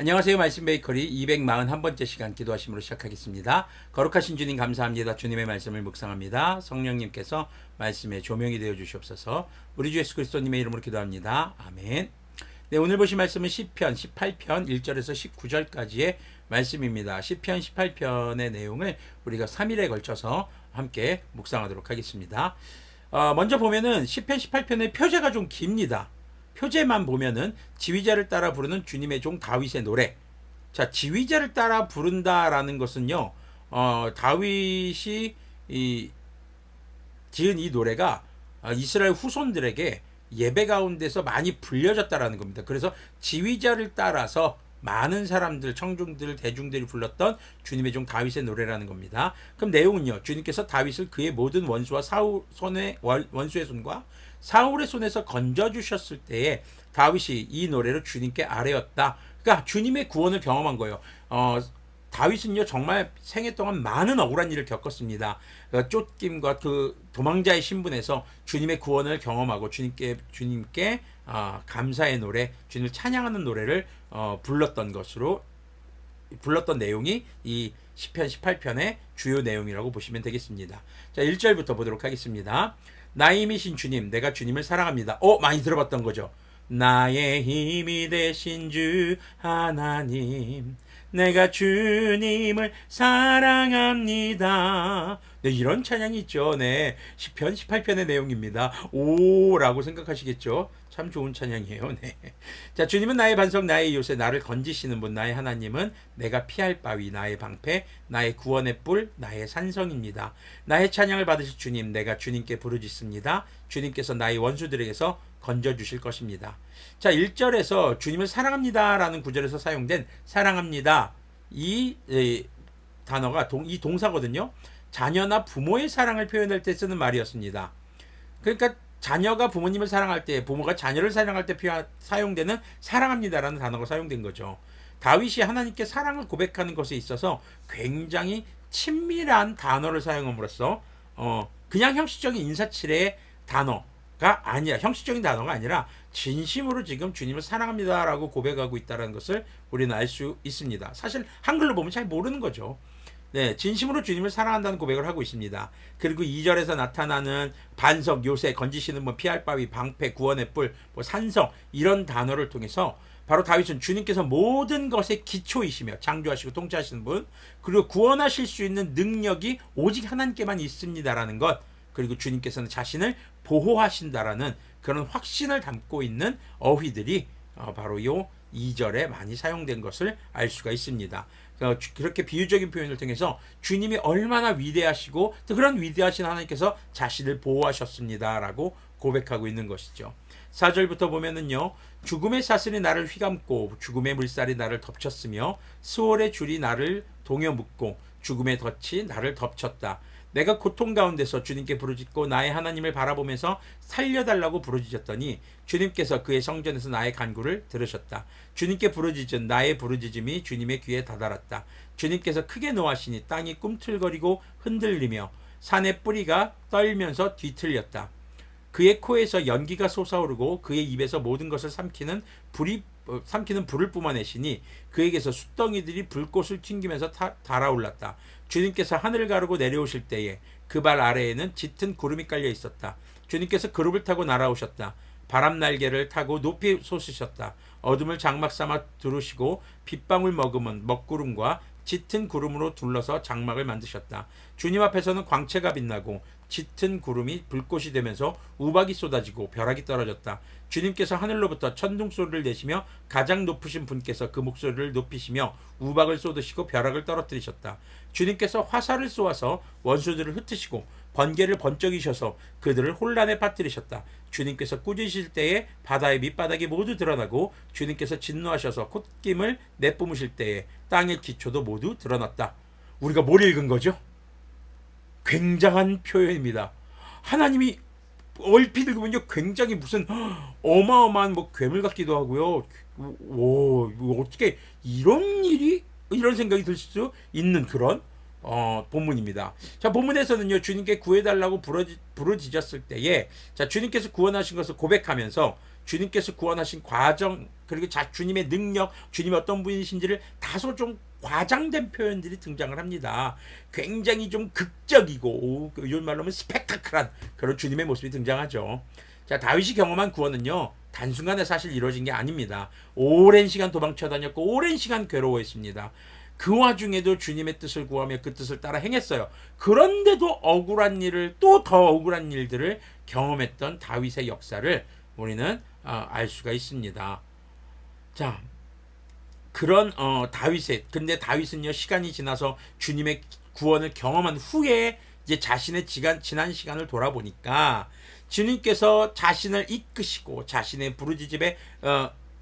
안녕하세요. 말씀 베이커리 241번째 시간 기도하심으로 시작하겠습니다. 거룩하신 주님 감사합니다. 주님의 말씀을 묵상합니다. 성령님께서 말씀의 조명이 되어 주시옵소서. 우리 주 예수 그리스도님의 이름으로 기도합니다. 아멘. 네, 오늘 보신 말씀은 시편 18편 1절에서 19절까지의 말씀입니다. 시편 18편의 내용을 우리가 3일에 걸쳐서 함께 묵상하도록 하겠습니다. 먼저 보면은 시편 18편의 표제가 좀 깁니다. 표제만 보면은 지휘자를 따라 부르는 주님의 종 다윗의 노래. 자, 지휘자를 따라 부른다라는 것은요, 다윗이 지은 이 노래가 이스라엘 후손들에게 예배 가운데서 많이 불려졌다라는 겁니다. 그래서 지휘자를 따라서 많은 사람들, 청중들, 대중들이 불렀던 주님의 종 다윗의 노래라는 겁니다. 그럼 내용은요, 주님께서 다윗을 그의 모든 원수와 원수의 손과 사울의 손에서 건져주셨을 때에 다윗이 이 노래로 주님께 아뢰었다. 그러니까 주님의 구원을 경험한 거예요. 다윗은요, 정말 생애 동안 많은 억울한 일을 겪었습니다. 쫓김과 그 도망자의 신분에서 주님의 구원을 경험하고 주님께 감사의 노래, 주님을 찬양하는 노래를 불렀던 내용이 이 시편 18편의 주요 내용이라고 보시면 되겠습니다. 자, 1절부터 보도록 하겠습니다. 나의 힘이신 주님, 내가 주님을 사랑합니다. 많이 들어봤던 거죠. 나의 힘이 되신 주 하나님, 내가 주님을 사랑합니다. 네, 이런 찬양이 있죠. 네, 시편 18편의 내용입니다. 오라고 생각하시겠죠. 참 좋은 찬양이에요. 네. 자, 주님은 나의 반석, 나의 요새, 나를 건지시는 분, 나의 하나님은 내가 피할 바위, 나의 방패, 나의 구원의 뿔, 나의 산성입니다. 나의 찬양을 받으실 주님, 내가 주님께 부르짖습니다. 주님께서 나의 원수들에게서 건져주실 것입니다. 자, 1절에서 주님을 사랑합니다 라는 구절에서 사용된 사랑합니다, 이 단어가 이 동사거든요. 자녀나 부모의 사랑을 표현할 때 쓰는 말이었습니다. 그러니까 자녀가 부모님을 사랑할 때, 부모가 자녀를 사랑할 때 사용되는 사랑합니다라는 단어가 사용된 거죠. 다윗이 하나님께 사랑을 고백하는 것에 있어서 굉장히 친밀한 단어를 사용함으로써 그냥 형식적인 인사치레의 형식적인 단어가 아니라 진심으로 지금 주님을 사랑합니다라고 고백하고 있다는 것을 우리는 알 수 있습니다. 사실 한글로 보면 잘 모르는 거죠. 네, 진심으로 주님을 사랑한다는 고백을 하고 있습니다. 그리고 2절에서 나타나는 반석, 요새, 건지시는 분, 피할 바위, 방패, 구원의 뿔, 산성, 이런 단어를 통해서 바로 다윗은 주님께서 모든 것의 기초이시며 창조하시고 통치하시는 분, 그리고 구원하실 수 있는 능력이 오직 하나님께만 있습니다라는 것, 그리고 주님께서는 자신을 보호하신다라는 그런 확신을 담고 있는 어휘들이 바로 이 2절에 많이 사용된 것을 알 수가 있습니다. 그렇게 비유적인 표현을 통해서 주님이 얼마나 위대하시고 또 그런 위대하신 하나님께서 자신을 보호하셨습니다라고 고백하고 있는 것이죠. 4절부터 보면은요, 죽음의 사슬이 나를 휘감고 죽음의 물살이 나를 덮쳤으며 수월의 줄이 나를 동여 묶고 죽음의 덫이 나를 덮쳤다. 내가 고통 가운데서 주님께 부르짖고 나의 하나님을 바라보면서 살려달라고 부르짖었더니 주님께서 그의 성전에서 나의 간구를 들으셨다. 주님께 부르짖은 나의 부르짖음이 주님의 귀에 다다랐다. 주님께서 크게 노하시니 땅이 꿈틀거리고 흔들리며 산의 뿌리가 떨면서 뒤틀렸다. 그의 코에서 연기가 솟아오르고 그의 입에서 모든 것을 삼키는 불을 뿜어내시니 그에게서 숫덩이들이 불꽃을 튕기면서 달아올랐다. 주님께서 하늘을 가르고 내려오실 때에 그 발 아래에는 짙은 구름이 깔려 있었다. 주님께서 그룹을 타고 날아오셨다. 바람 날개를 타고 높이 솟으셨다. 어둠을 장막 삼아 두르시고 빗방울 머금은 먹구름과 짙은 구름으로 둘러서 장막을 만드셨다. 주님 앞에서는 광채가 빛나고 짙은 구름이 불꽃이 되면서 우박이 쏟아지고 벼락이 떨어졌다. 주님께서 하늘로부터 천둥 소리를 내시며 가장 높으신 분께서 그 목소리를 높이시며 우박을 쏟으시고 벼락을 떨어뜨리셨다. 주님께서 화살을 쏘아서 원수들을 흩으시고 번개를 번쩍이셔서 그들을 혼란에 빠뜨리셨다. 주님께서 꾸짖으실 때에 바다의 밑바닥이 모두 드러나고 주님께서 진노하셔서 콧김을 내뿜으실 때에 땅의 기초도 모두 드러났다. 우리가 뭘 읽은 거죠? 굉장한 표현입니다. 하나님이 얼핏 읽으면요, 굉장히 무슨 어마어마한 괴물 같기도 하고요. 어떻게 이런 생각이 들 수 있는 그런 본문입니다. 자, 본문에서는요, 주님께 구해달라고 부르짖었을 때에, 자, 주님께서 구원하신 것을 고백하면서 주님께서 구원하신 과정, 그리고 주님의 능력, 주님이 어떤 분이신지를 다소 좀 과장된 표현들이 등장을 합니다. 굉장히 좀 극적이고 요즘 말로 하면 스펙타클한 그런 주님의 모습이 등장하죠. 자, 다윗이 경험한 구원은요, 단순간에 사실 이루어진 게 아닙니다. 오랜 시간 도망쳐 다녔고 오랜 시간 괴로워했습니다. 그 와중에도 주님의 뜻을 구하며 그 뜻을 따라 행했어요. 그런데도 억울한 일을, 또 더 억울한 일들을 경험했던 다윗의 역사를 우리는 알 수가 있습니다. 자, 그런 근데 다윗은요, 시간이 지나서 주님의 구원을 경험한 후에 이제 자신의 지난 시간을 돌아보니까 주님께서 자신을 이끄시고 자신의 부르짖음에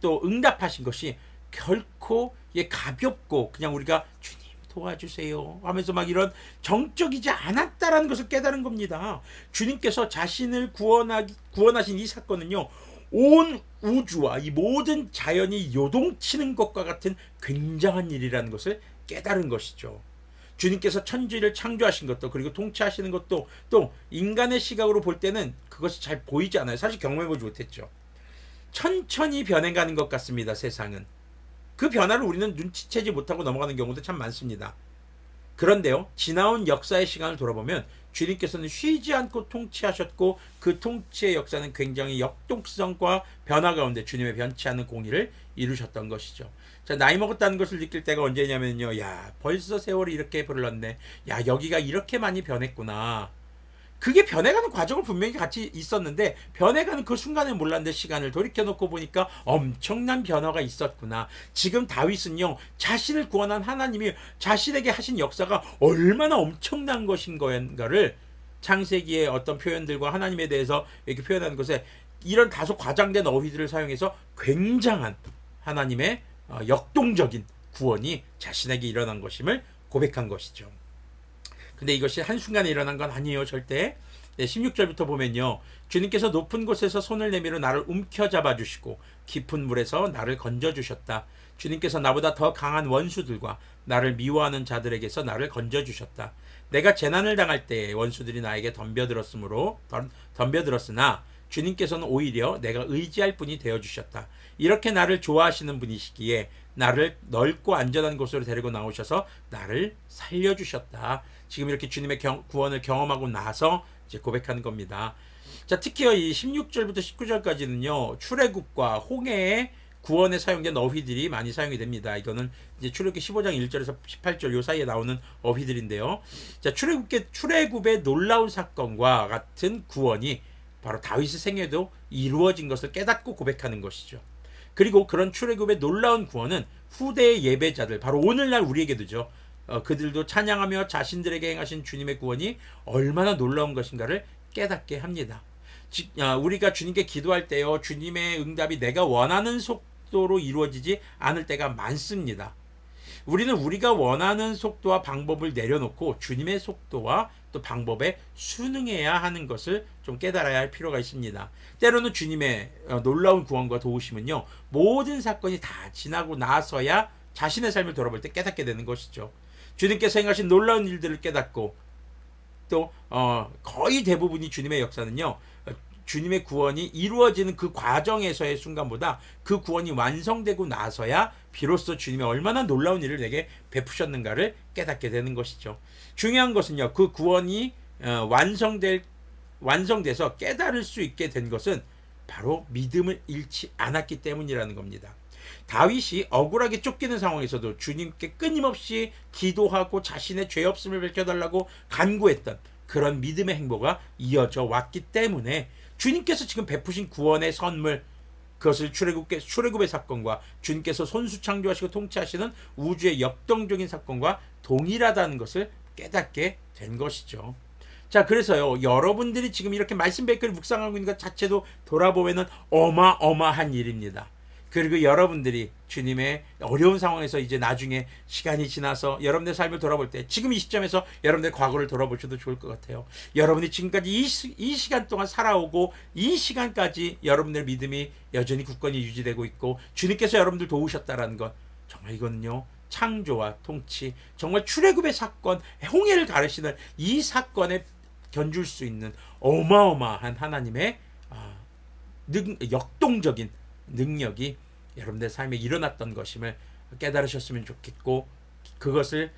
또 응답하신 것이 결코 가볍고 그냥 우리가 주님 도와주세요 하면서 막 이런 정적이지 않았다라는 것을 깨달은 겁니다. 주님께서 자신을 구원하신 이 사건은요, 온 우주와 이 모든 자연이 요동치는 것과 같은 굉장한 일이라는 것을 깨달은 것이죠. 주님께서 천지를 창조하신 것도, 그리고 통치하시는 것도, 또 인간의 시각으로 볼 때는 그것이 잘 보이지 않아요. 사실 경험해보지 못했죠. 천천히 변해가는 것 같습니다. 세상은. 그 변화를 우리는 눈치채지 못하고 넘어가는 경우도 참 많습니다. 그런데요, 지나온 역사의 시간을 돌아보면 주님께서는 쉬지 않고 통치하셨고 그 통치의 역사는 굉장히 역동성과 변화 가운데 주님의 변치 않는 공의를 이루셨던 것이죠. 자, 나이 먹었다는 것을 느낄 때가 언제냐면요, 야, 벌써 세월이 이렇게 흘렀네. 야, 여기가 이렇게 많이 변했구나. 그게 변해가는 과정은 분명히 같이 있었는데 변해가는 그 순간에 몰랐는데 시간을 돌이켜놓고 보니까 엄청난 변화가 있었구나. 지금 다윗은요, 자신을 구원한 하나님이 자신에게 하신 역사가 얼마나 엄청난 것인가를 창세기의 어떤 표현들과 하나님에 대해서 이렇게 표현하는 것에 이런 다소 과장된 어휘들을 사용해서 굉장한 하나님의 역동적인 구원이 자신에게 일어난 것임을 고백한 것이죠. 근데 이것이 한순간에 일어난 건 아니에요, 절대. 16절부터 보면요, 주님께서 높은 곳에서 손을 내밀어 나를 움켜잡아 주시고 깊은 물에서 나를 건져 주셨다. 주님께서 나보다 더 강한 원수들과 나를 미워하는 자들에게서 나를 건져 주셨다. 내가 재난을 당할 때에 원수들이 나에게 덤벼들었으나 주님께서는 오히려 내가 의지할 분이 되어 주셨다. 이렇게 나를 좋아하시는 분이시기에 나를 넓고 안전한 곳으로 데리고 나오셔서 나를 살려주셨다. 지금 이렇게 주님의 구원을 경험하고 나서 이제 고백하는 겁니다. 자, 특히 이 16절부터 19절까지는요, 출애굽과 홍해의 구원에 사용된 어휘들이 많이 사용이 됩니다. 이거는 이제 출애굽기 15장 1절에서 18절 요 사이에 나오는 어휘들인데요. 자, 출애굽의 놀라운 사건과 같은 구원이 바로 다윗의 생애도 이루어진 것을 깨닫고 고백하는 것이죠. 그리고 그런 출애굽의 놀라운 구원은 후대의 예배자들, 바로 오늘날 우리에게도죠. 그들도 찬양하며 자신들에게 행하신 주님의 구원이 얼마나 놀라운 것인가를 깨닫게 합니다. 우리가 주님께 기도할 때요, 주님의 응답이 내가 원하는 속도로 이루어지지 않을 때가 많습니다. 우리는 우리가 원하는 속도와 방법을 내려놓고 주님의 속도와 또 방법에 순응해야 하는 것을 좀 깨달아야 할 필요가 있습니다. 때로는 주님의 놀라운 구원과 도우심은요, 모든 사건이 다 지나고 나서야 자신의 삶을 돌아볼 때 깨닫게 되는 것이죠. 주님께서 행하신 놀라운 일들을 깨닫고 또 거의 대부분이 주님의 역사는요, 주님의 구원이 이루어지는 그 과정에서의 순간보다 그 구원이 완성되고 나서야 비로소 주님이 얼마나 놀라운 일을 내게 베푸셨는가를 깨닫게 되는 것이죠. 중요한 것은요, 그 구원이 완성돼서 깨달을 수 있게 된 것은 바로 믿음을 잃지 않았기 때문이라는 겁니다. 다윗이 억울하게 쫓기는 상황에서도 주님께 끊임없이 기도하고 자신의 죄 없음을 밝혀달라고 간구했던 그런 믿음의 행보가 이어져 왔기 때문에 주님께서 지금 베푸신 구원의 선물, 그것을 출애굽의 사건과 주님께서 손수 창조하시고 통치하시는 우주의 역동적인 사건과 동일하다는 것을 깨닫게 된 것이죠. 자, 그래서요, 여러분들이 지금 이렇게 말씀 백회를 묵상하고 있는 것 자체도 돌아보면은 어마어마한 일입니다. 그리고 여러분들이 주님의 어려운 상황에서 이제 나중에 시간이 지나서 여러분의 삶을 돌아볼 때 지금 이 시점에서 여러분의 과거를 돌아보셔도 좋을 것 같아요. 여러분이 지금까지 이 시간 동안 살아오고 이 시간까지 여러분의 믿음이 여전히 굳건히 유지되고 있고 주님께서 여러분들 도우셨다라는 것, 정말 이거는요, 창조와 통치, 정말 출애굽의 사건, 홍해를 가르치는 이 사건에 견줄 수 있는 어마어마한 하나님의 역동적인 능력이 여러분들 삶에 일어났던 것임을 깨달으셨으면 좋겠고, 그것을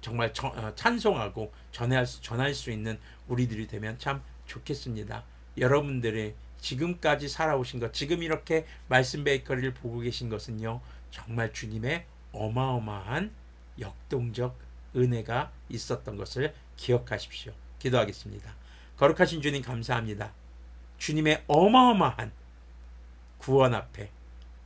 정말 찬송하고 전할 수 있는 우리들이 되면 참 좋겠습니다. 여러분들의 지금까지 살아오신 것, 지금 이렇게 말씀 베이커리를 보고 계신 것은요, 정말 주님의 어마어마한 역동적 은혜가 있었던 것을 기억하십시오. 기도하겠습니다. 거룩하신 주님, 감사합니다. 주님의 어마어마한 구원 앞에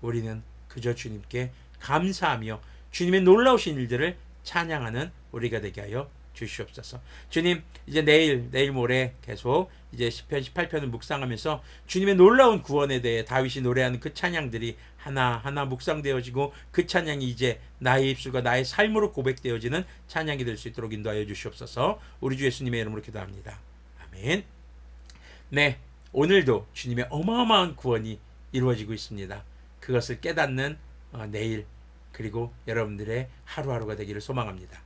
우리는 그저 주님께 감사하며 주님의 놀라우신 일들을 찬양하는 우리가 되게 하여 주시옵소서. 주님, 이제 내일 모레 계속 이제 시편 18편을 묵상하면서 주님의 놀라운 구원에 대해 다윗이 노래하는 그 찬양들이 하나하나 묵상되어지고, 그 찬양이 이제 나의 입술과 나의 삶으로 고백되어지는 찬양이 될 수 있도록 인도하여 주시옵소서. 우리 주 예수님의 이름으로 기도합니다. 아멘. 네, 오늘도 주님의 어마어마한 구원이 이루어지고 있습니다. 그것을 깨닫는 내일, 그리고 여러분들의 하루하루가 되기를 소망합니다.